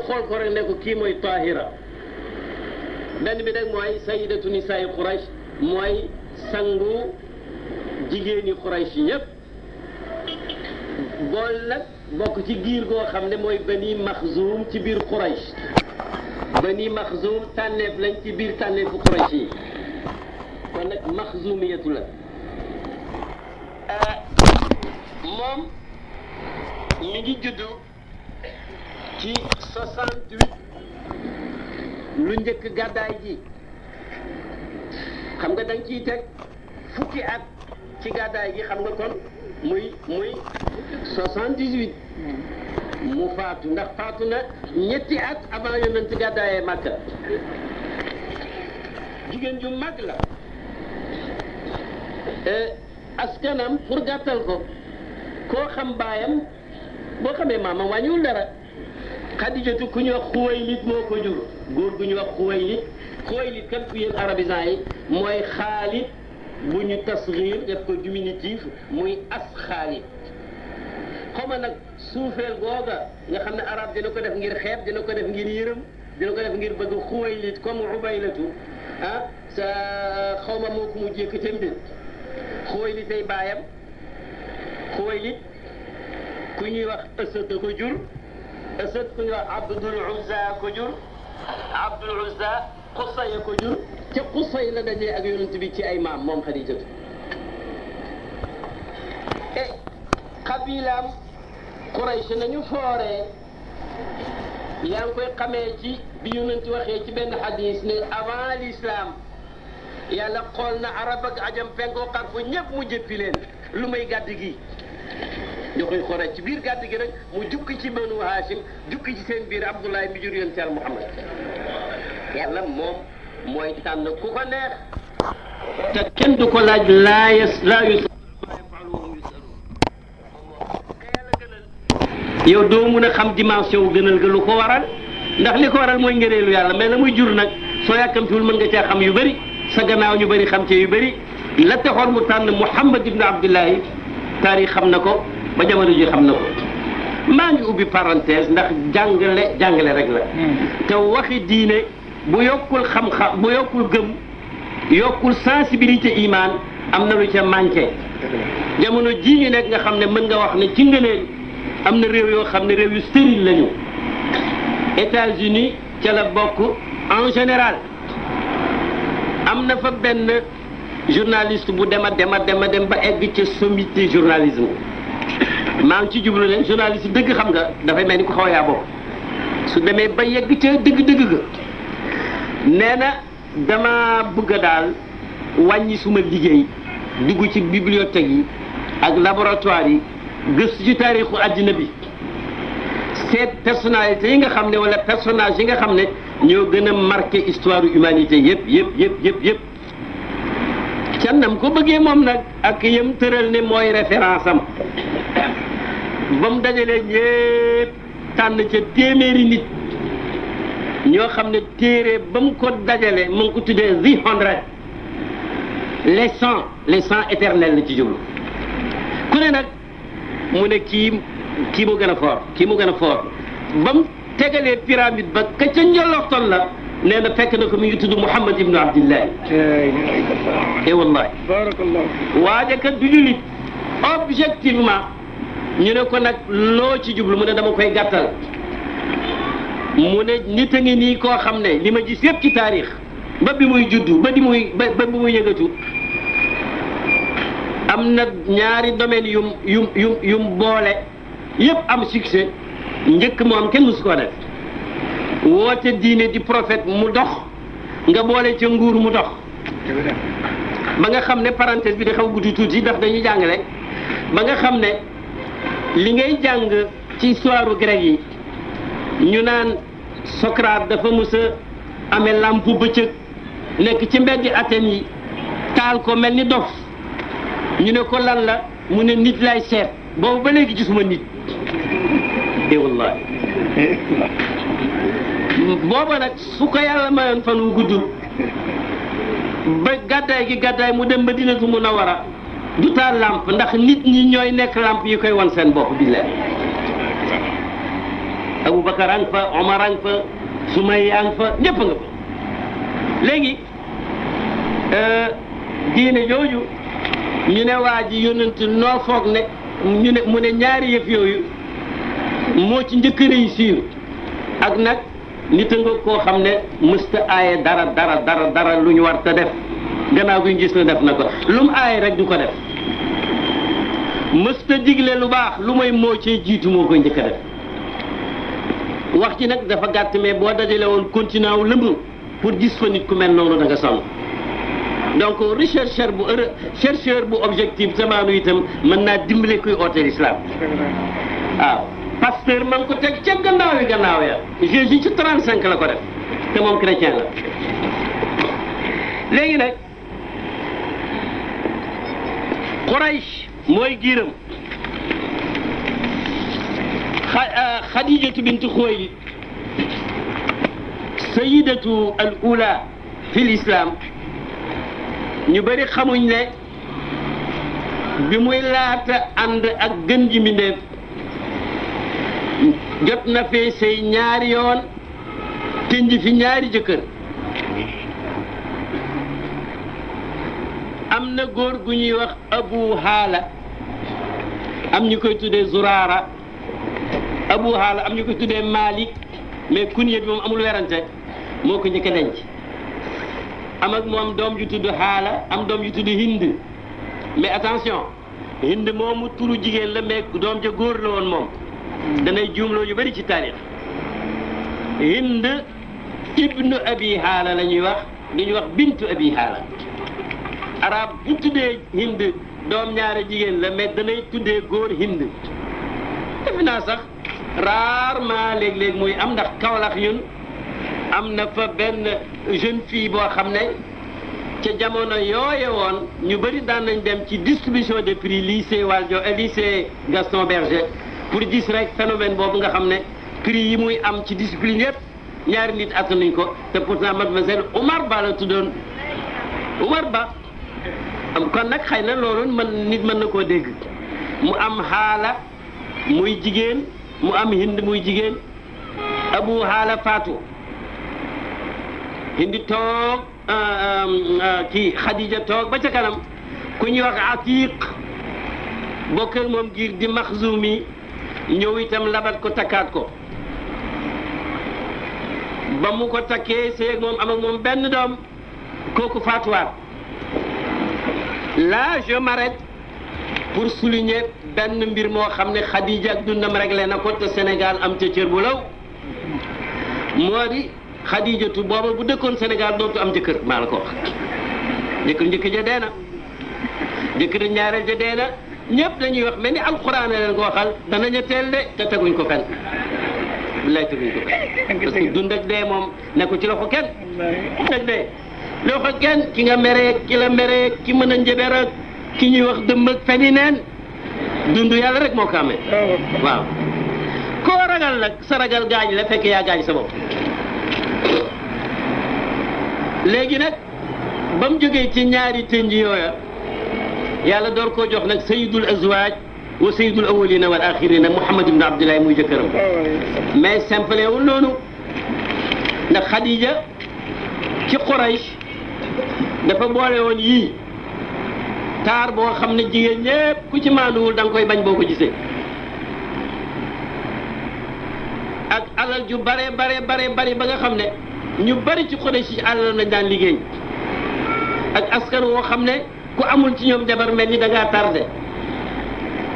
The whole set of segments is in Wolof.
xool ko rek ne ko kii mooy Tahira benn bi nag mooy sayidatu nisaa'i Quraysh mooy sangu jigéeni Quraysh ñëpp bool nag bokk ci giir goo xam ne mooy Bani Maxzum ci biir Quraysh Bani Maxzum tànneef lañ ci biir tànneefu Quraysh yi kon nag maxzumiyatu la moom mi ngi juddu ci 68 lu njëkk gàddaay ji xam nga da nga ciy teg fukki at ci gàddaay gi xam nga kon muy 78 mu faatu ndax faatu na ñetti at avant yonent gàddaayee Makka jigéen ju mag la askanam pour gàttal ko koo xam baayam boo xamee maamam wàññiwul dara Xadijatu ku ñuy wax Xuwaylid moo ko jur góor gu ñuy wax Xuwaylid kat ku yéen arabisant yi mooy Xaalid bu ñu tasghir def ko diminutif muy as Xaalid xoma nag suufeel googa nga xam ne arab dina ko def ngir xeeb dina ko def ngir yërëm dina ko def ngir bëgg Xuwaylid comme Ubaylatu sa xawma moo ko mu jékk tamit Xuwaylid ay baayam Xuwaylid ku ñuy wax Asad ko jur Asad ku ñuy wax Abdul Uzza ko jur Abdul Uzza Qusay ko jur ca Qusay la dajee ak yonent bi ci ay maam moom Xadijatu xabilaam Quraysh nañu fooree yaa ngi koy xamee ci bi yonent waxee ci benn xadis ne avant l'islam yàlla xool na arab ak ajam penkoo xarfu ñëpp mu jëppi leen lu may gàdd gi ñu koy xore ci biir gàdd gi rek mu jukki ci Banu Hashim jukki ci seen biir Abdoulaye mi jur yonent Yàlla Muhammad yàlla moom mooy tànn ku ko neex te kenn du ko laaj laa yusalu yow doo mun a xam dimension wu gënal ga lu ko waral ndax li ko waral mooy ngëneelu yàlla mais la muy jur nag soo yàkkamtiwul mën nga caa xam yu bëri sa gannaaw ñu bëri xam ci yu bëri la taxoon mu tànn Muhammad ibn Abdullahi taarix xam na ko ba jamono ji xam na ko maa ngi ubbi parenthèse ndax jàngale rek la te waxi diine bu yokkul xam-xam bu yokkul gëm yokkul sensibilité iman am na lu ca manqué jamono ji ñu nekk nga xam ne mën nga wax ne ci ngëneel am na réew yoo xam ne réew yu stérile lañu États-Unis ca la bokk en général am na fa benn journaliste bu dem ba egg ca sommité journalisme maa ngi ci jublu ne journaliste dëgg xam nga dafay mel ni ko xaw yaa bopp su demee ba yegg ca dëgg-dëgg ga nee na dama bëgg daal wàññi suma liggéey dugg ci bibliothèque yi ak laboratoire yi gëstu ci taarixu àddina bi seet personnalité yi nga xam ne wala personnage yi nga xam ne ñoo gën a marqué histoire humanité yëpp cannam ko bëggee moom nag ak yëm tëral ne mooy référence am ba mu dajalee ñëpp tànn ca téeméeri nit ñoo xam ne téere ba mu ko dajale mu ngi ko tuddee The 100 les 100 éternels la ci jublu ku ne nag mu ne kii mu gën a fort ba mu tegalee pyramide ba ka ca njoloxtoon la nee na fekk na ko mi ngi tudd Muhammad ibnu Abdillahi wallahi barakallah waaja kat du julit objectivement ñu ne ko nag loo ci jublu mu ne dama koy gàttal mu ne nit a ngi nii koo xam ne li ma gis yëpp ci taarix ba bi muy juddu ba bi muy yëngatu am na ñaari domaine yum boole yëpp am succès njëkk moom kenn musu ko def woote diine di prophète mu dox nga boole ca nguur mu dox ba nga xam ne parenthèse bi da xaw guddi tuuti ndax dañuy jàngale ba nga xam ne li ngay jàng ci histoire grec yi ñu naan Socrate dafa mës a amee lampe bëccëg nekk ci mbeddi Athènes yi taal ko mel ni dof ñu ne ko lan la mu ne nit lay seet boobu ba léegi gisuma nit wallahi booba nag su ko yàlla mayoon fan wu gudd ba gàddaay mu dem Madinatu Munawwara du taal lampe ndax nit ñi ñooy nekk lampe yi koy wan seen bopp bi leen Aboubacar a nga fa Omar a nga fa Soumayya a nga fa ñëpp nga fa léegi diine jooju ñu ne waa ji yonent noo foog ne ñu ne mu ne ñaari yëf yooyu moo ci njëkk a réussir ak nag nit a nga koo xam ne mësta aaye dara lu ñu war ta def gannaaw gi ñu gis na def na ko lu mu aaye rek du ko def mësta digle lu baax lu may moo cee jiitu moo koy njëkk a def wax ci nag dafa gàtt mais boo dajale woon continent wu lëmb pour gis fa nit ku mel noonu da nga sonn donc chercheur bu objectif samaanu itam mën naa dimbale kuy oote l'islam waaw pasteur man ko teg ca gannaaw ya Jésus ci 35 la ko def te moom chrétien la léegi nag Quraysh mooy giiram Khadijatu bint Khuwaylid sayidatu al ula fi l'islam ñu bëri xamuñ ne bi muy laata ànd ak gën ji mbindéef jot na fee sëy ñaari yoon tënj fi ñaari jëkkër am na góor gu ñuy wax Abu Haala am ñu koy tuddee Zuraara Abu Haala am ñu koy tuddee Malik mais kunya bi moom amul werante moo ko njëkk a denc am ak moom doom ju tudd Haala am doom ju tudd Hind mais attention Hind moomu turu jigéen la mais doom ja góor la woon moom danay juumloo ñu bëri ci taarix Hind ibnu Abi Haala la ñuy wax du ñuy wax bintu Abi Haala arab bu tuddee Hind doom ñaari jigéen la mais danay tuddee góor Hind defe naa sax rarement léeg-léeg muy am ndax Kaolack ñun am na fa benn jeune fille boo xam ne ca jamono yooye woon ñu bëri daan nañ dem ci distribution des prix lycée Gaston Berger pour gis rek phénomène boobu nga xam ne prix yi muy am ci discipline yëpp ñaari nit attanuñ ko te pourtant mademoiselle Omar Ba la tuddoon Omar Ba kon nag xëy na loolu nit mën na koo dégg mu am Haala muy jigéen mu am Hind muy jigéen Abu Haala faatu Hind toog kii Khadija toog ba ca kanam ku ñuy wax Atiq bokkal moom giir di Maxzumi ñëw itam labat ko takkaat ko ba mu ko takkee seeg moom am ak moom benn doom kooku faatuwaat là je m'arrête pour souligner benn mbir moo xam ne Khadija ak dundam réglé na ko te Sénégal am ca cër bu law moo di Khadijatu booba bu dëkkoon Sénégal dootu am jëkkër maa la ko wax jëkkër njëkk ja dee na jëkkër ñaareel ja dee na ñëpp dañuy wax mel ni alxuraan leen ko waxal danañu teel de te teguñ ko fenn billaay teguñ ko fenn parce que dund ak dee moom nekkul ci loxo kenn dund ak dee loxo kenn ki nga meree ki la meree ki mën a njëbeer ak ki ñuy wax dëmm ak feni neen dund yàlla rek moo ko amee waaw koo ragal nag sa ragal gaañ la fekk yaa gaañ sa bopp léegi nag ba mu jógee ci ñaari tënj yooya yàlla door koo jox nag sayidul azwaaj wa sayidul awalina wal axirina Muhammad ibn Abdullahi muy jëkkëram mais simple wul noonu ndax Khadija ci Quraysh dafa boole woon yii taar boo xam ne jigéen ñépp ku ci maanduwul da nga koy bañ boo ko gisee ak alal ju bare ba nga xam ne ñu bari ci Quraysh ci alal lañ daan liggéey ak askan woo xam ne ku amul ci ñoom jabar mel ni da ngaa tardé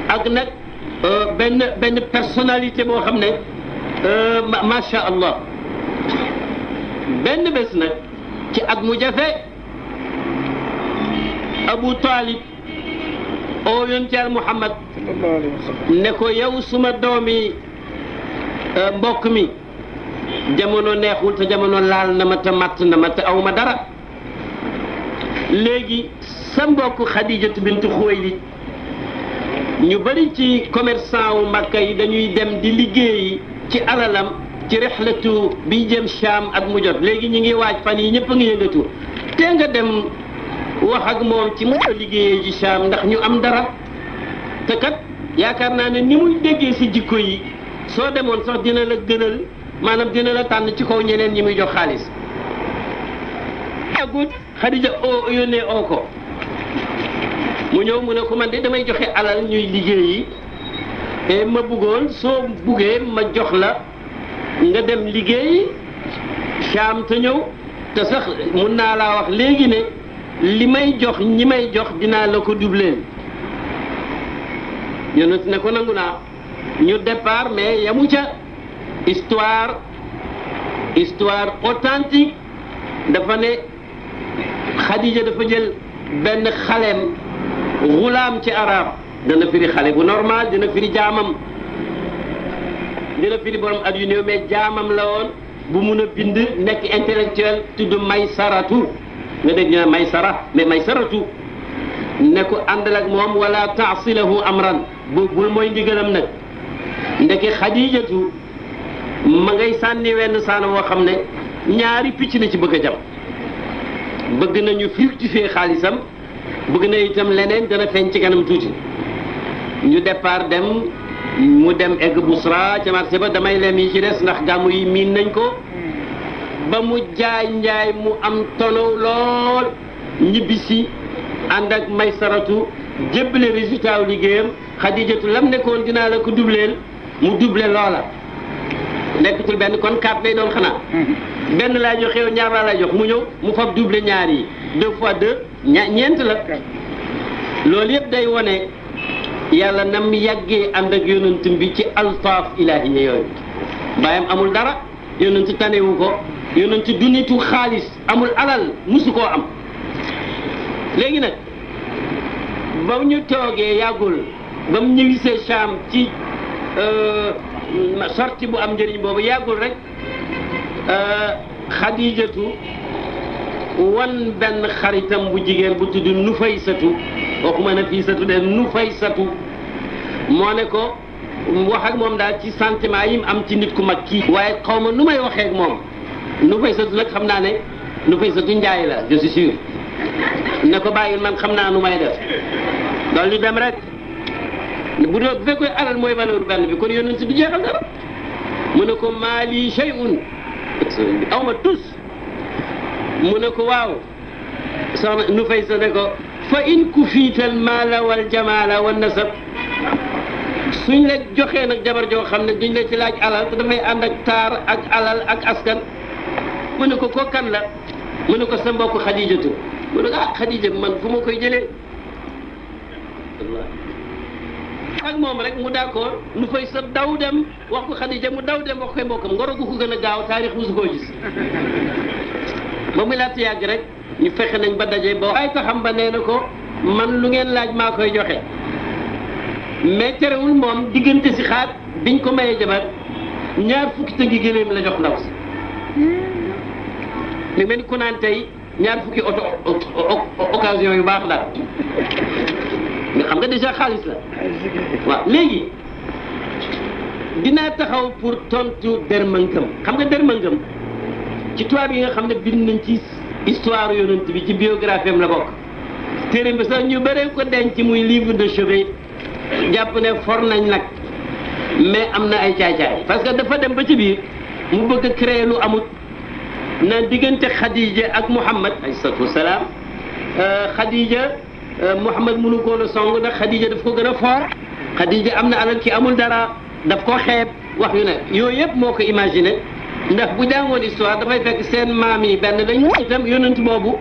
ak nag benn personnalité boo xam ne macha allah benn bés nag ci at mu jafe Abu Talib oo yonent Yàlla Muhammad ne ko yow suma doomi mbokk mi jamono neexul te jamono laal na ma te matt na ma te aw ma dara léegi sa mbokk Khadijatu bint Khuwaylid ñu bari ci commerçant wu Makka yi dañuy dem di liggéeyi ci alalam ci rexlatu bi jëm Sham at mu jot léegi ñu ngi waaj fan yi ñëpp a ngi yëngatu te nga dem wax ak moom ci mu liggéeyee ci Sham ndax ñu am dara te kat yaakaar naa ne ni muy déggee si jikko yi soo demoon sax dina la gënal maanaam dina la tànn ci kaw ñeneen ñi muy jox xaalis agut Xadija o yónnee oo ko mu ñëw mu ne ko man de damay joxe alal ñuy liggéeyi te ma bëggoon soo buggee ma jox la nga dem liggéey Saam te ñëw te sax mun naa laa wax léegi ne li may jox ñi may jox dinaa la ko dubleel yonent ne ko nangu naa ñu départ mais yamu ca histoire authentique dafa ne Xadija dafa jël benn xaleem xulaam ci arab dana firi xale bu normal dina firi jaamam dina firi borom at yu néew mais jaamam la woon bu mun a bind nekk intellectuel tudd Maysaratu nga dégg ñu ne Maysara mais Maysaratu ne ko àndal ak moom wala taasilahu amran bul mooy ndigalam nag ndeke Xadijatu ma ngay sànni wenn saana woo xam ne ñaari picc na ci bëgg a jam bëgg nañu fructifier xaalisam bëgg na itam leneen dana feeñ ci kanam tuuti ñu départ dem mu dem egg Busra ca marché ba damay lem yi ci des ndax gàmmu yi miin nañ ko ba mu jaay njaay mu am tono lool ñibbisi ànd ak Maysaratu jébbale résultat wu liggéeyam Xadijatu lam nekkoon dinaa la ko dubleel mu doublé loola nekkatul benn kon 4 lay doon xanaa benn laa joxe yow ñaar laa jox mu ñëw mu fab doublé ñaar yi 2 fois 2 ñeent la loolu yëpp day wone yàlla nam yàggee ànd ak yonentam bi ci altaaf ilaahiya yooyu bàyyam amul dara yonent tanewu ko yonent du nitu xaalis amul alal musu koo am léegi nag ba ñu toogee yàggul ba mu ñëwisee Saam ci sorti bu am njëriñ boobu yàggul rek Xadijatu wan benn xaritam bu jigéen bu tudd Nufaysatu waxuma Nafisatu de Nufaysatu moo ne ko wax ak moom daal ci sentiment yi mu am ci nit ku mag kii waaye xaw ma nu may waxee ak moom Nufaysatu nag xam naa ne Nufaysatu njaay la je suis sûr ne ko bàyyil man xam naa nu may def loolu ñu dem rek bu fekkoon alal mooy valeur benn bi kon yonent du jeexal dara mu ne ko maali shay'un aw ma tus mu ne ko waaw soxna Nufaysa ne ko fa in kufiital maala wal jamaala wan nasab suñ la joxee nag jabar joo xam ne duñ la ci laaj alal te dafay ànd ak taar ak alal ak askan mu ne ko kan la mu ne ko sa mbokk Xadijatu mu ne ko Xadija man fu ma koy jëlee ak moom rek mu d'accord Nufaysa daw dem wax ko Xadija mu daw dem wax koy mbokkam ngoro gu ko gën a gaaw taarix musu koo gis ba muy laata yàgg rek ñu fexe nañ ba daje ba ay taxam ba nee na ko man lu ngeen laaj maa koy joxe mais terewul moom diggante si xaat biñ ko mayee jabar 2 fukki tëggi gëléem la jox ndaw si mi mel ni ku naan tey 2 fukki occasion yu baax daal nga xam nga déjà xaalis la waaw léegi dinaa taxaw pour tontu dermangam xam nga dermangam ci tubaab yi nga xam ne bind nañ ci histoire yonent bi ci biographie am la bokk téere bi sax ñu bëree ko denc muy livre de chevet jàpp ne for nañ nag mais am na ay caay-caay parce que dafa dem ba ci biir mu bëgg a créer lu amut na diggante Khadija ak Muhammad alayhi salaatu wasalaam Khadija Muhammad mënu koo la song ndax Khadija daf ko gën a fort Khadija am na alal ki amul dara daf ko xeeb wax yu ne yooyu yëpp moo ko imaginé ndax bu jàngoon histoire dafay fekk seen maam yi benn lañu itam yonent boobu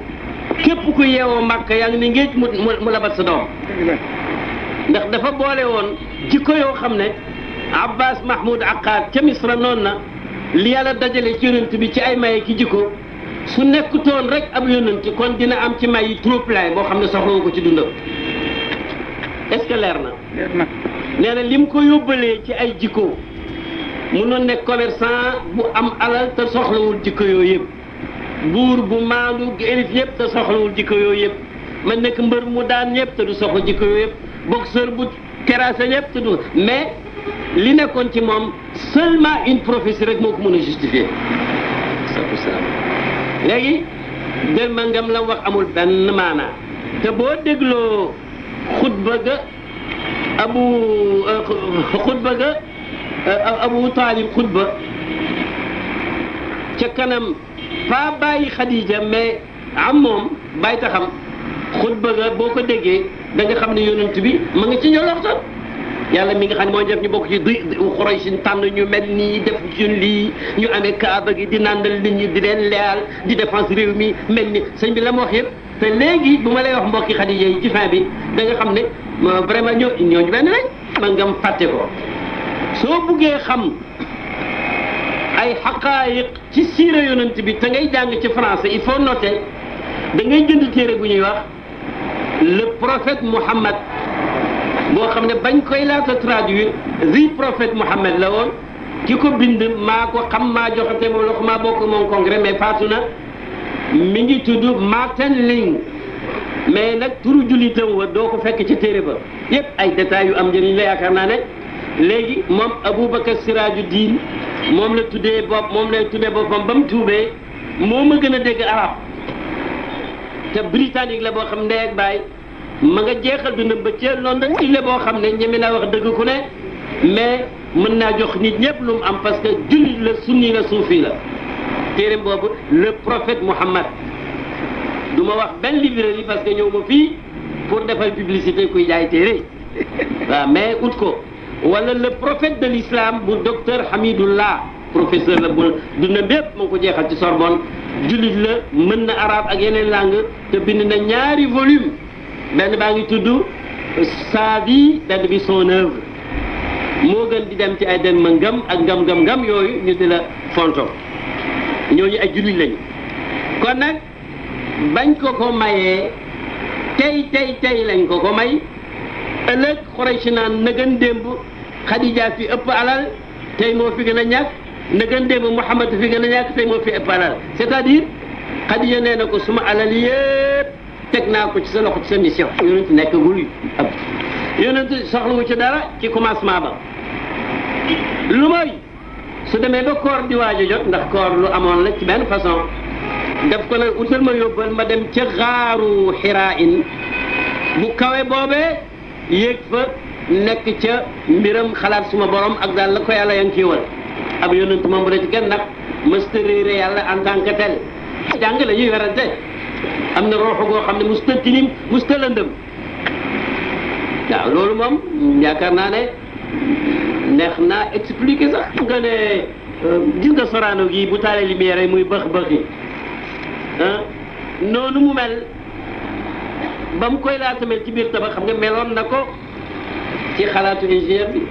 képp ku yeewoo Makka yaa ngi ne ngéej mu labat sa doom ndax dafa boole woon jikko yoo xam ne Abbas Mahmoud Aqad ca Misra noonu na li yàlla dajale ci yonent bi ci ay maye ki jikko su nekkutoon rek ab yonent kon dina am ci may yi trop plein boo xam ne soxla ko ci dundam est-ce que leer na nee na lim ko yóbbalee ci ay jikko munoon nekk commerçant bu am alal te soxlawul jikko yooyu yëpp buur bu maandu élif yëpp te soxlawul jikko yooyu yëpp man nekk mbër mu daan ñëpp te du soxla jikko yooyu yëpp boxeur bu terrassé ñëpp te du mais li nekkoon ci moom seulement une prophétie rek moo ko mën a justifier léegi del ma ngam la wax amul benn maanaa te boo dégloo xutba ga Abu Talib xutba ca kanam pas bàyyi Khadija mais am moom bàyyi taxam xutba ga boo ko déggee da nga xam ne yonent bi ma nga ci njoloxtoon yàlla mi nga xam ne mooy def ñu bokk ci Quraysh tànn ñu mel nii def ci lii ñu amee kaaba gi di nàndal nit ñi di leen leyal di défense réew mi mel ni sëñ bi la ma wax yëpp te léegi bu ma lay wax mbokki Xadija yi ci fin bi da nga xam ne vraiment ñooñu benn lañ man ngam fàtte ko soo buggee xam ay xaqaayiq ci siira yonent bi te ngay jàng ci français il faut noter da ngay jënd téere bu ñuy wax le prophète Muhammad boo xam ne bañ koy laata traduire the prophète Muhammad la woon ki ko bind maa ko xam maa joxate moom loxo maa bokk moom congrès mais faatu na mi ngi tudd Martin Ling mais nag turu jullitam wa doo ko fekk ci téere ba yépp ay détails yu am njëriñ la yaakaar naa ne léegi moom Aboubacar Siraju Diin moom la tuddee boppam ba mu tuubee moo ma gën a dégg arab te britannique la boo xam ndey ak baay ma nga jeexal dundam ba ca London ile boo xam ne ñeme naa wax dëgg ku ne mais mën naa jox nit ñëpp lu mu am parce que jullit la sunni la suufi la téere boobu le prophète Muhammad du ma wax benn librairie parce que ñëw ma fii pour defal publicité kuy jaay téere waaw mais ut ko wala le prophète de l'islam bu docteur Hamidullah professeur la bu dundam bépp moo ko jeexal ci Sorbonne jullit la mën na arabe ak yeneen langue te bind na ñaari volume benn baa ngi tudd sa vie benn bi son œuvre moo gën di dem ci ay den ma ngam ak ngam yooyu ñu di la fonto ñooñu ay jullit lañu kon nag bañ ko mayee tey lañ ko may ëllëg Quraysh naan na gën démb Khadija fi ëpp alal tey moo fi gën a ñàkk na gën démb Muhammad fi gën a ñàkk tey moo fi ëpp alal c'est-à-dire Khadija nee na ko suma alal yépp teg naa ko ci sa loxo ci sa mission yonent nekkagul ab yonent soxlawu ci dara ci commencement ba lu mooy su demee ba koor di waaj a jot ndax koor lu amoon la ci benn façon daf ko nag utal ma yóbbal ma dem ca xaaru Xiraa in bu kawe boobee yéeg fa nekk ca mbiram xalaat suma borom ak daal la ko yàlla yan kiiwal ab yonent moom bu ne ci kenn ndax mësta réere yàlla en tant que tel jàng la ñuy werante am na rooxu goo xam ne musta tilim musta lëndëm waaw loolu moom yaakaar naa ne neex naa expliquer sax nga ne gis nga Sorano gi bu taalee lumière yi muy bëx-bëxi noonu mu mel ba mu koy laata mel ci biir tabax xam nga meloon na ko ci xalaatu ingénieur bi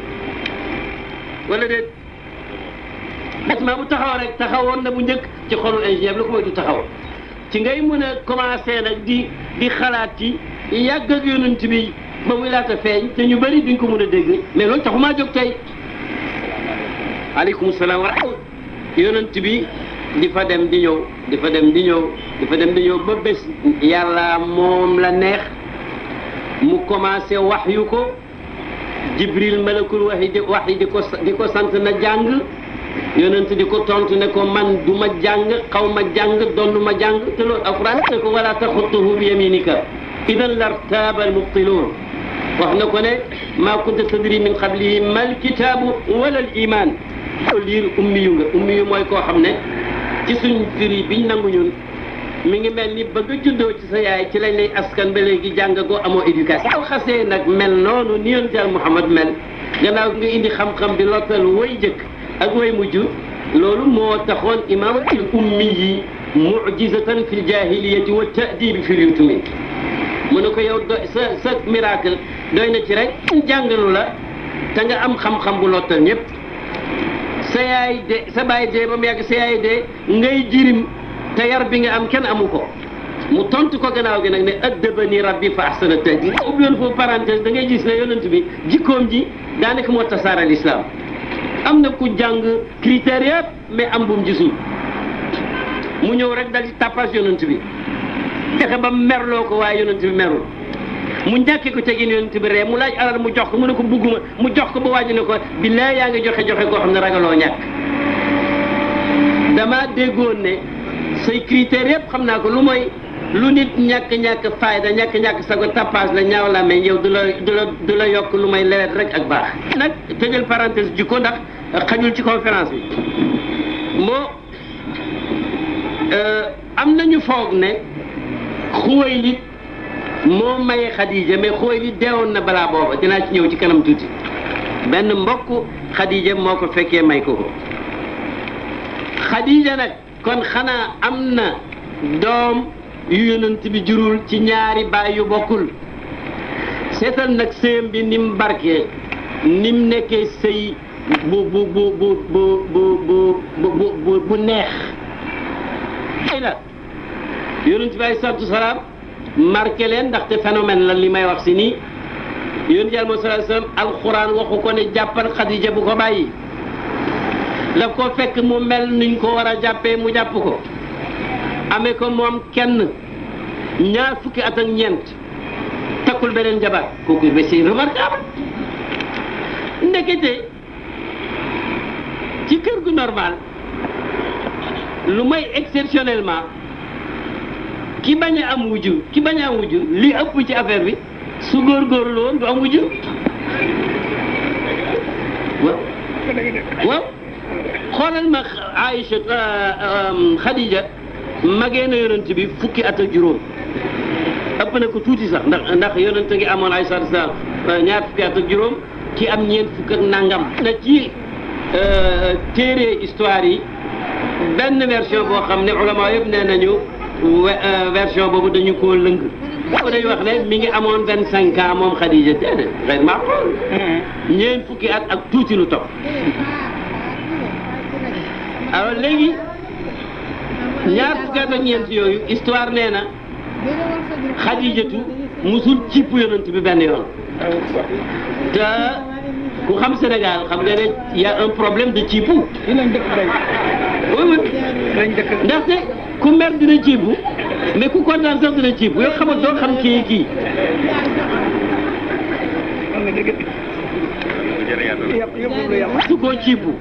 wala déet bâtiment bu taxaw rek taxawoon na bu njëkk ci xolu ingénieur bi lu ko mooy du taxaw ci ngay mën a commencé nag di xalaat ci yàgg ak yonent bi ba muy laata feeñ te ñu bëri duñ ko mën a dégg mais loolu taxumaa jóg tey aleykum salaam wa rahmatulah yonent bi di fa dem di ñëw ba bés yàlla moom la neex mu commencé wax yu ko Jibril malakul wax yi di ko sant na jàng yonent di ko tontu ne ko man du ma jàng xaw ma jàng donnu ma jàng te loolu alquran ne ko wala taxutuhu bi yaminika idan lartaaba almubtiluun wax na ko ne maa kunta tadri min qablihi mal kitaabu wala al iman liir ummiyu mooy koo xam ne ci suñ firi biñ nangu ñun mi ngi mel ni ba nga juddoo ci sa yaay ci lañ lay askan ba léegi jàng goo amoo éducation soo xasee nag mel noonu ni yonent Yàlla Muhammad mel gannaaw nga indi xam-xam di lottal way jëkk ak way mujj loolu moo taxoon imaamatul ummi yi mu'jizatan fil jaahiliyati wa ta'dibi fil yutumi mu ne ko yow sa miracle doy na ci rek jàngalu la te nga am xam-xam bu lottal ñëpp sa baay dee ba mu yàgg sa yaay dee ngay jirim te yar bi nga am kenn amu ko mu tontu ko gannaaw gi nag ne addabani rabbi fa ahsana ta'dib ubbi woon foofu parenthèse da ngay gis ne yonent bi jikkoom ji daanaka moo tasaare l'islam am na ku jàng critères yëpp mais am bu mu gisul mu ñëw rek dal di tapage yonent bi fexe ba merloo ko waaye yonent bi merul mu ñàkkee ko tegin yonent bi ree mu laaj alal mu jox ko mu ne ko bugguma mu jox ko ba wàññi ne ko billaay yaa ngi joxe koo xam ne ragaloo ñàkk dama déggoon ne say critères yëpp xam naa ko lu mooy lu nit ñàkk fayda ñàkk sago tapage la ñaaw la mais yow du la yokk lu may lewet rek ak baax nag tëjal parenthèse jikko ndax xajul ci conférence bi moo am nañu foog ne Xuwaylid moo maye Xadija mais Xuwaylid deewoon na balaa booba dinaa ci ñëw ci kanam tuuti benn mbokk Xadija moo ko fekkee may ko ko Xadija nag kon xanaa am na doom yu yonent bi jurul ci ñaari baay yu bokkul seetal nag sëyam bi ni mu barkee ni mu nekkee sëy bu neex ay la yonent bi alayhi salaatu wasalaam marqué leen ndaxte phénomène la li may wax si nii yonent bi alayhi salaatu wasalaam alxuraan waxu ko ne jàppal Xadija bu ko bàyyi daf ko fekk mu mel nuñ ko war a jàppee mu jàpp ko amee ko moom kenn ñaar fukki at ak ñeent takkul beneen jabar kooku ba c'est remarquable ndekete ci kër gu normal lu may exceptionnellement ki bañ a am wujju li ëpp ci affaire bi su góorgóorlu woon du am wujju waaw xoolal ma Aïcha Khadija magee na yonent bi fukki at ak juróom ëpp na ko tuuti sax ndax yonent ngi amoon ay sar sa ñaar fukki at ak juróom ki am ñeent fukk ak nangam na ci téere histoire yi benn version boo xam ne ulama yëpp nee nañu version boobu dañu koo lëng boobu dañu wax ne mi ngi amoon 25 ans moom Khadija déedéet vraiment ñeent fukki at ak tuuti lu topp alors léegi ñaar fukki at ak ñeent yooyu histoire nee na Xadijatu musul cipp yonent bi benn yoon te ku xam Sénégal xam nga ne y a un problème de cippu ndaxte ku mer dina cippu mais ku kontaan sax dina cippu yow xamal doo xam kii su koo cippu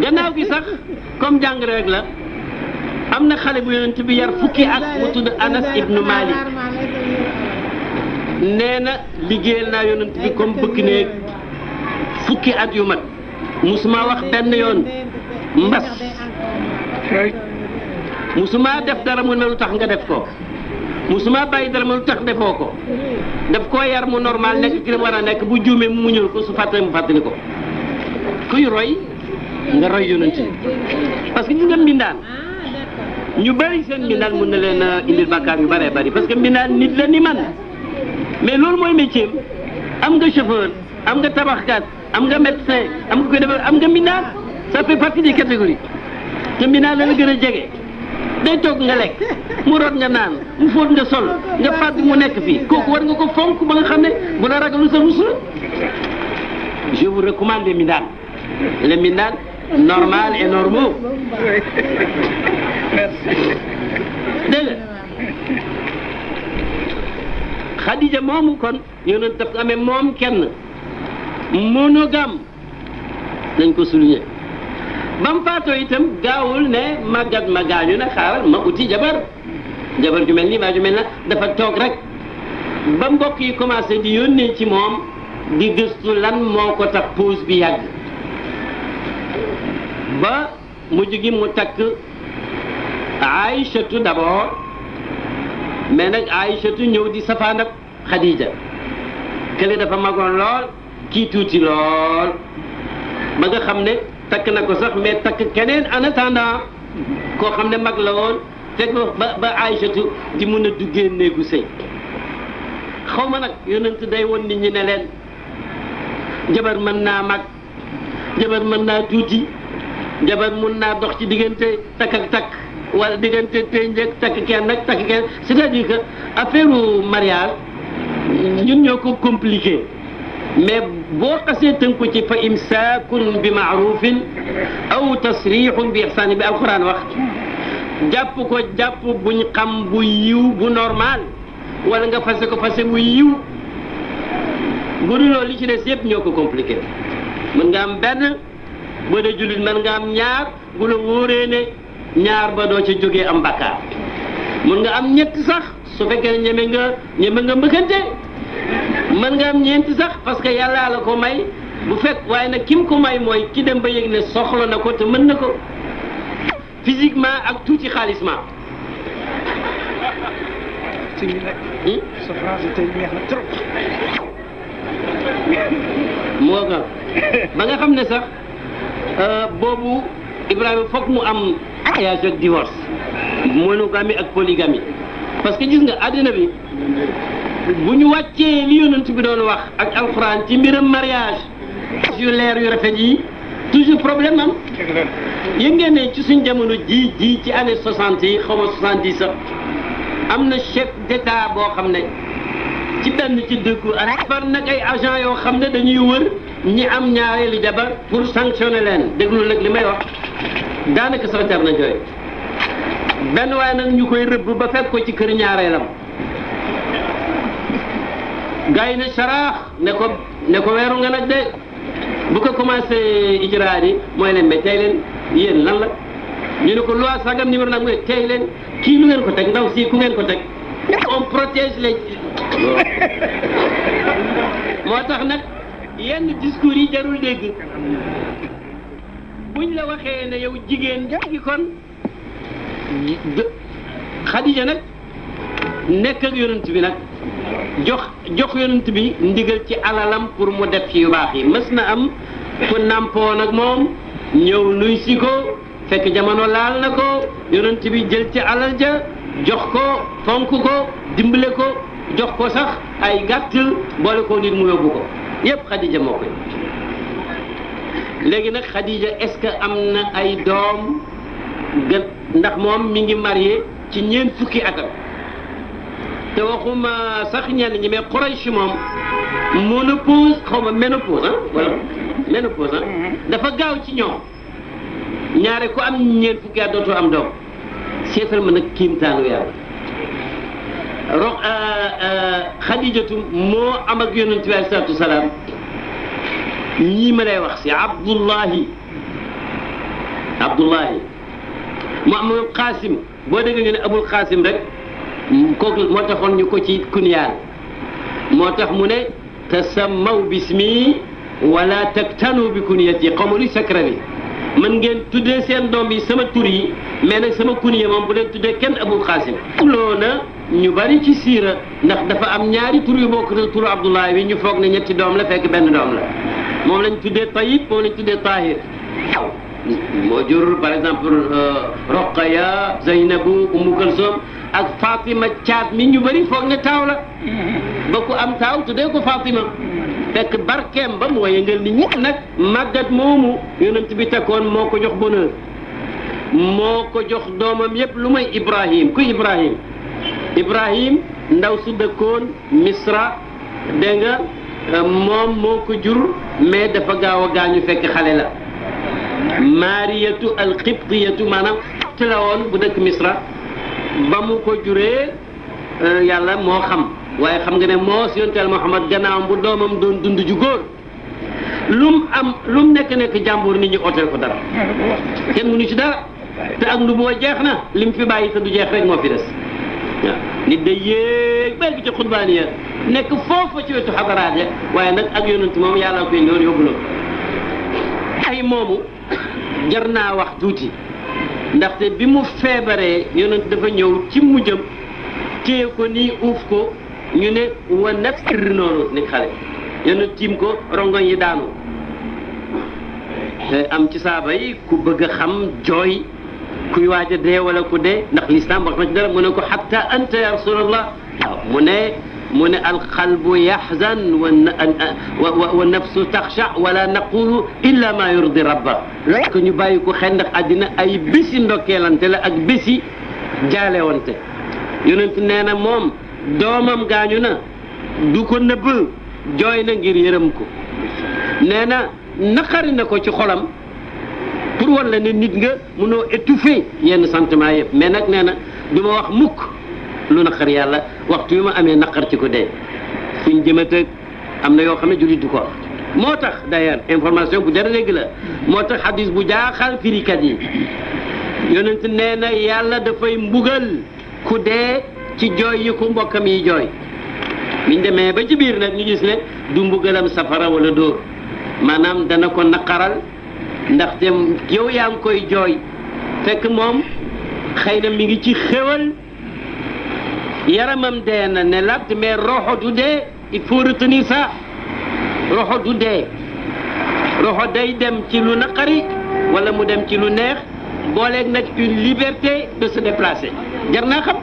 gannaaw gi sax comme jàng rek la am na xale bu yonent bi yar fukki at mu tudd Anas ibnu Malik nee na liggéeyal naa yonent bi comme bëkk néeg fukki at yu mat musuma wax benn yoon mbas musuma def dara mu ne lu tax nga def ko musuma bàyyi dara mu lu tax defoo ko daf koo yar mu normal nekk ki war a nekk bu juumee mu muñul ko su fàttali mu fàttali ko kuy roy nga roy yonent bi parce que gis nga mbindaan ñu bëri seen mbindaan mun na leen a indil bàkkaar yu bëree bëri parce que mbindaan nit la ni man mais loolu mooy métier am nga chauffeur am nga tabaxkat am nga médecin am nga koy defar am nga mbindaan ça fait partie des catégories te mbindaan la la gën a jege day toog nga lekk mu root nga naan mu fóot nga sol nga fàdd mu nekk fii kooku war nga ko fonk ba nga xam ne bu la ragalu sa ruus la je vous recommande les mbindaan les mbindaan normal et normaux dégg nga Xadija moomu kon yonent daf amee moom kenn monogame lañ ko souligner ba mu faatoo itam gaawul ne màggat ma gaañu na xaaral ma uti jabar ju mel nii waa ju mel na dafa toog rek ba mbokk yi commencé di yónnee ci moom di gëstu lan moo ko tax pause bi yàgg ba mujj gi mu takk Aïchatu d'abord mais nag Aïchatu ñëw di safaan ak Khadija kële dafa magoon lool kii tuuti lool ba nga xam ne takk na ko sax mais takk keneen en attendant koo xam ne mag la woon fekk ba Aïchatu di mun a duggee néegu sëy xaw ma nag yonent day woon nit ñi ne leen jabar mën naa mag jabar mën naa tuuti jabar mun naa dox ci diggante takk ak takk wala diggante tey njëkk takk kenn nag takk kenn c'est-à-dire que affaire mariage ñun ñoo ko compliqué mais boo xasee tënku ci fa imsaakun bi maarufin aw tasrixun bi ihsaan bi alquran wax jàpp ko jàpp buñ xam bu yiw bu normal wala nga fase ko fase bu yiw bu dul loolu li ci des yëpp ñoo ko compliqué mën nga am benn boo dee jullit mën nga am ñaar bu la wóoree ne ñaar ba doo ca jógee am bakkaar mën nga am ñett sax su fekkee ne ñeme nga mbëkkante mën nga am ñeenti sax parce que yàlla la ko may bu fekk waaye nag kim ko may mooy ki dem ba yëg ne soxla na ko te mën na ko physiquement ak tuuti xaalisement. sa français tey neex na trop. moo nga ba nga xam ne sax boobu Ibrahima foog mu am mariage ak divorce monogamie ak polygamie parce que gis nga àddina bi bu ñu wàccee li yonent bi doon wax ak alxuraan ci mbiram mariage yu leer yu rafet yi toujours problème am yëg ngeen ne ci suñ jamono ji ci année 60 yi xaw ma 70 sax am na chef d'état boo xam ne ci benn ci dëkku far nag ay agent yoo xam ne dañuy wër ñi am ñaareelu jabar pour sanctionner leen déglu nag li may wax daanaka sax jar na jooy benn waaye nag ñu koy rëbb ba fekk ko ci kër ñaareelam gars yi ne saraax ne ko weeru nga nag de bu ko commencé ijraat yi mooy leen mais tey leen yéen lan la ñu ne ko loi sangam numéro nag mooy tey leen kii lu ngeen ko teg ndaw si ku ngeen ko teg on protège les moo tax nag yenn discours yi jarul dégg buñ la waxee ne yow jigéen gi kon Xadija nag nekk ak yonent bi nag jox yonent bi ndigal ci alalam pour mu def ci yu baax yi mës na am ku nampoon ak moom ñëw nuy si ko fekk jamono laal na ko yonent bi jël ci alal ja jox ko fonk ko dimbale ko jox ko sax ay gàtt boole ko nit mu yóbbu ko yépp Xadija moo koy léegi nag Xadija est-ce que am na ay doom gën ndax moom mi ngi marié ci ñeent fukki atam te waxuma sax ñenn ñi mais Quraysh moom ménopause xaw ma ménopause wala ménopause dafa gaaw ci ñoom ñaare ku am ñeent fukki at dootoo am doom seetal ma nag kiimtaanu yàlla Xadijatu moo am ak yonent bi alayhi salaatu wasalaam ñii ma lay wax si Abdullahi mu am Qaasim boo déggee ñu ne Abul Qaasim rek kooku moo taxoon ñu ko ci kunyaan moo tax mu ne tasammaw bismi wala taktanu bi kunyati xaw ma luy secret bi mën ngeen tuddee seen doom yi sama tur yi mais nag sama kunya moom bu leen tuddee kenn Abul Qaasim loona ñu bari ci siira ndax dafa am ñaari tur yu bokk na turu Abdullah wi ñu foog ne ñetti doom la fekk benn doom la moom lañ tuddee Tayyib moom lañ tuddee Tahir moo jur par exemple Roqaya Zeynabu Umu Kalsum ak Fatima caat mi ñu bëri foog ne taaw la ba ku am taaw tuddee ko Fatima fekk barkeem ba moo yëngal nit ñi nag màggat moomu yonent bi tekkoon moo ko jox bonheur moo ko jox doomam yépp lu may Ibrahim ku Ibrahim ndaw su dëkkoon Misra dégg nga moom moo ko jur mais dafa gaaw a gaañu fekk xale la Mariyatu al-Qibtiyatu maanaam te la woon bu dëkk Misra ba mu ko juree yàlla moo xam waaye xam nga ne moo si yonteel Muhammad gannaawam bu doomam doon dund ju góor lum nekk jàmbur nit ñi oteel ko dara kenn mënu ci dara te ak nu boo jeex na lim fi bàyyi te du jeex rek moo fi des waaw nit day yéeg ba ci xutbaaniya nekk foofa ci wetu xadaraat ya waaye nag ak yonent moom yàlla koy ñëw yóbbu la ay moomu jar naa wax tuuti ndaxte bi mu feebaree yonent dafa ñëw ci mujjam téye ko nii uuf ko ñu ne wa nafsir noonu ni xale yonent tiim ko rongoñ yi daanu am ci saaba yi ku bëgg a xam jooy kuy waaj a dee wala ku dee ndax lislaam wax na ci dara mu ne ko hatta anta ya rasulallah waaw mu ne alqalbu yaxzan wa nafsu taxsha wala naqulu illa ma yurdi rabba ko ñu bàyyi ko xel ndax àddina ay bési ndokkeelante la ak bési jaalewante yonent nee na moom doomam gaañu na du ko nëbb jooy na ngir yërëm ko nee na naqari na ko ci xolam pour wan la ne nit nga mënoo étouffer yenn sentiment yëpp mais nag nee na du ma wax mukk lu naqar yàlla waxtu yu ma amee naqar ci ko dee fuñ jëmatëg am na yoo xam ne jullit du ko wax moo tax d'ailleurs information bu dara dégg la moo tax xadis bu jaaxal firikat yi yonent nee na yàlla dafay mbugal ku dee ci jooy yi ku mbokkam yi jooy biñ demee ba ci biir nag ñu gis ne du mbugalam safara wala dóor maanaam dana ko naqaral ndaxte yow yaa ngi koy jooy fekk moom xëy na mi ngi ci xéwal yaramam dee na ne laat mais roxo du dee il faut retenir ça roxo du dee roxo day dem ci lu naqari wala mu dem ci lu neex booleeg nag une liberté de se déplacer jar naa xam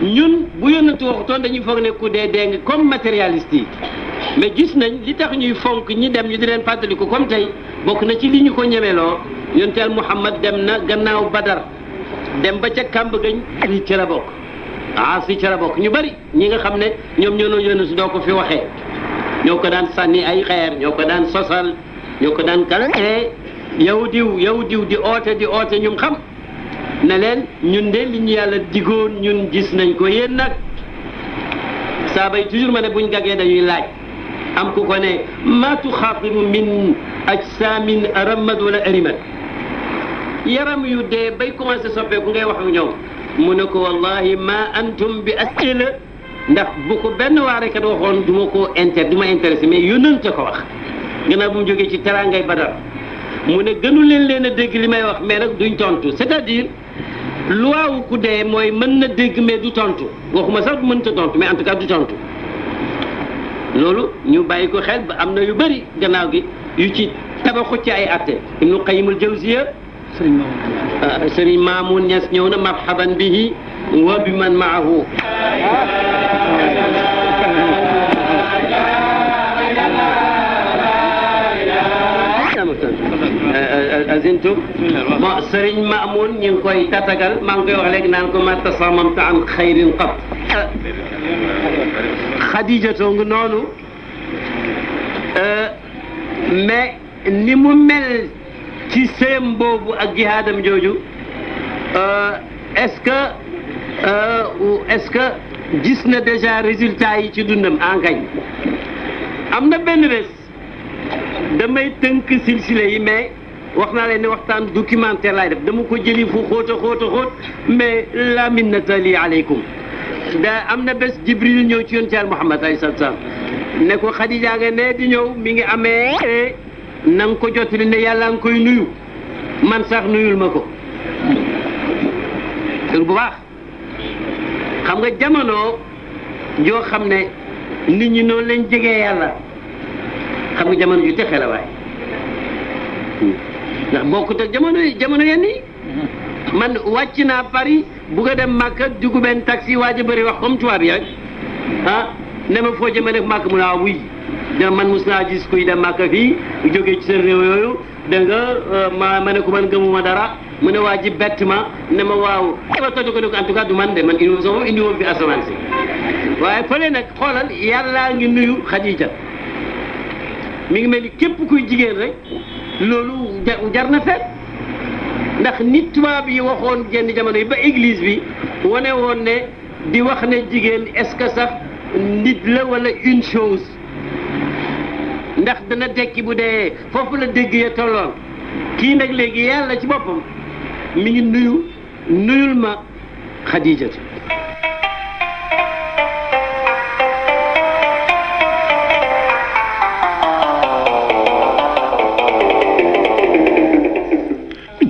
ñun bu yónnatu waxutoon dañuy foog ne ku dee dee nga comme matérialiste yi mais gis nañ li tax ñuy fonk ñi dem ñu di leen fàttaliku comme tey bokk na ci li ñu ko ñemeloo yonteel Muhammad dem na gannaaw Badar dem ba ca kàmb gañ li ci la bokk si ci la bokk ñu bari ñi nga xam ne ñoom ñoo doon yónnatu doo ko fi waxee ñoo ko daan sànni ay xeer ñoo ko daan sosal ñoo ko daan kala yow diw di oote ñum xam ne leen ñun de li ñu yàlla digoon ñun gis nañ ko yéen nag saaba yi toujours ma ne buñ gagee dañuy laaj am ku ko ne maa tuxaatibu min ajsaamin ramad wala arimat yaram yu dee bay commencé soppeeku ngay wax ak ñoom mu ne ko wallahi ma antum bi asila ndax bu ko benn waarekat waxoon du ma intéressé mais yónnante ko wax gannaaw bu mu jógee ci teraangay Badar mu ne gënu leen a dégg li may wax mais nag duñ tontu c'est-à-dire loi wu ku dee mooy mën na dégg mais du tontu waxuma sax mënta tontu mais en tout cas du tontu loolu ñu bàyyi ko xel ba am na yu bëri gannaaw gi yu ci tabaxu ci ay atte Ibnu Qayyimul Jawziya Sëriñ Maamun Ñas ñëw na marhaban bihi wa bi man maahu azintum bon Sëriñ Maamun ñu ngi koy tatagal maa ngi koy wax léegi naan ko ma tasamamta an xayrin qat Xadijatoo ngi noonu mais ni mu mel ci sëyam boobu ak jihaadam jooju est-ce que gis na déjà résultat yi ci dundam engañ am na benn bés damay tënk silsile yi mais wax naa leen ne waxtaan documentaire laay def dama ko jëli fu xóot a xóot mais la minnata li aleykum da am na bés Jibril ñëw ci yoon Yàlla Muhammad alayhi salaatu salaam ne ko Xadija nga ne di ñëw mi ngi amee na nga ko jotali ne yàlla nga koy nuyu man sax nuyul ma ko bu baax xam nga jamono joo xam ne nit ñi noonu lañ jegee yàlla xam nga jamono ju texe la waaye ndax bokkut ak jamono yenn yi man wàcc naa Paris bugg a dem Màkka dugg benn taxi waaj a bëri wax comme tubaab yi rek ne ma foo jëmee rek Màkka mu ne waaw wuy da man mus naa gis kuy dem Màkka fii jógee ci seen réew yooyu dégg nga ma ne ko man gëmuma dara mu ne waa ji bett ma ne ma waaw ma tontu ko ne ko en tout cas du man de man indi woon fi asamaan si waaye fële nag xoolal yàllaa ngi nuyu Xadija mi ngi mel ni képp kuy jigéen rek loolu jar na fet ndax nit tubaab yi waxoon jenn jamono yi ba église bi wane woon ne di wax ne jigéen est-ce que sax nit la wala une chose ndax dana tekki bu dee foofu la dégg ya tolloon kii nag léegi yàlla ci boppam mi ngi nuyul ma Xadijatu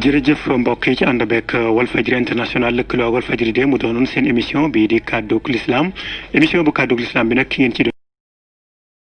jërëjëf mbokk yi ci ànd beeg Walfadjri international lëkkaloo ak Walfadjri de mu doonoon seen émission bii di kàddug l'islam émission bu kàddug l'islam bi nag ki ngeen ci